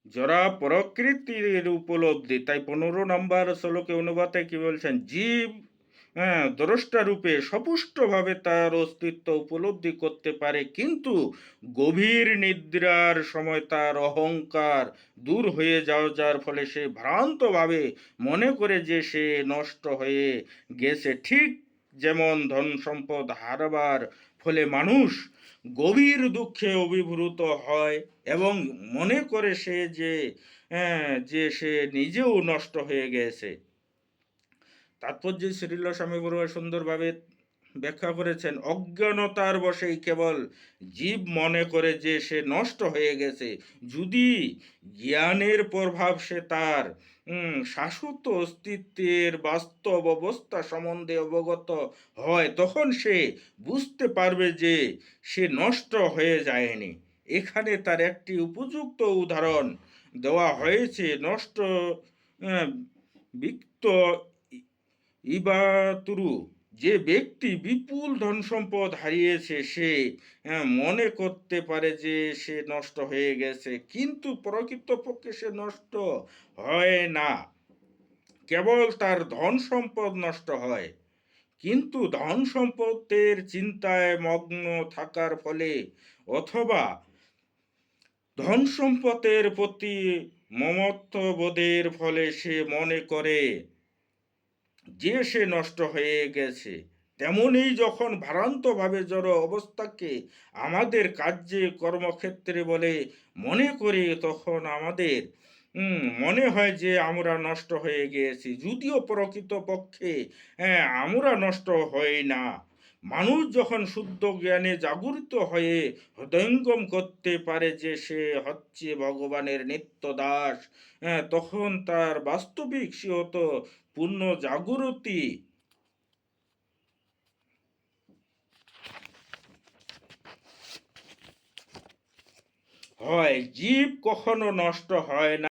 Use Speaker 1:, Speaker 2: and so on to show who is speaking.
Speaker 1: যারা প্রকৃতির উপলব্ধি, তাই 15 নম্বর শ্লোকে অনুবাদে কি বলছেন, জীব দ্রষ্টা রূপে সপুষ্টভাবে তার অস্তিত্ব উপলব্ধি করতে পারে, কিন্তু গভীর নিদ্রার সময় তার অহংকার দূর হয়ে যাওয়ার ফলে সে ভ্রান্তভাবে মনে করে যে সে নষ্ট হয়ে গেছে। ঠিক যেমন ধন সম্পদ হারাবার ফলে মানুষ গভীর দুঃখে অভিভূত হয় এবং মনে করে যে সে নিজেও নষ্ট হয়ে গেছে। তাৎপর্য শ্রীল স্বামী বড়ুয়া সুন্দরভাবে ব্যাখ্যা করেছেন, অজ্ঞানতার বশেই কেবল জীব মনে করে যে সে নষ্ট হয়ে গেছে। যদি জ্ঞানের প্রভাব সে তার শাশ্বত অস্তিত্বের বাস্তব অবস্থা সম্বন্ধে অবগত হয়, তখন সে বুঝতে পারবে যে সে নষ্ট হয়ে যায়নি। এখানে তার একটি উপযুক্ত উদাহরণ দেওয়া হয়েছে। নষ্ট আহ, বিক্ত ইবাতুরু, যে ব্যক্তি বিপুল ধন সম্পদ হারিয়েছে সে মনে করতে পারে যে সে নষ্ট হয়ে গেছে, কিন্তু প্রকৃতপক্ষে সে নষ্ট হয় না, কেবল তার ধন সম্পদ নষ্ট হয়। কিন্তু ধন সম্পদের চিন্তায় মগ্ন থাকার ফলে অথবা ধন সম্পদের প্রতি মমত্ববোধের ফলে সে মনে করে যে সে নষ্ট হয়ে গেছে। তেমনি যখন ভ্রান্তভাবে জড় অবস্থাকে আমাদের কার্যে কর্মক্ষেত্রে বলে মনে করি, তখন আমাদের মনে হয় যে আমরা নষ্ট হয়ে গিয়েছি, যদিও প্রকৃতপক্ষে আমরা নষ্ট হই না। মানুষ যখন শুদ্ধ জ্ঞানে জাগরিত হয়ে হৃদয়ঙ্গম করতে পারে যে সে হচ্ছে ভগবানের নিত্য দাস, তখন তার বাস্তবিক সিহত পূর্ণ জাগরতি হয়। জীব কখনো নষ্ট হয় না।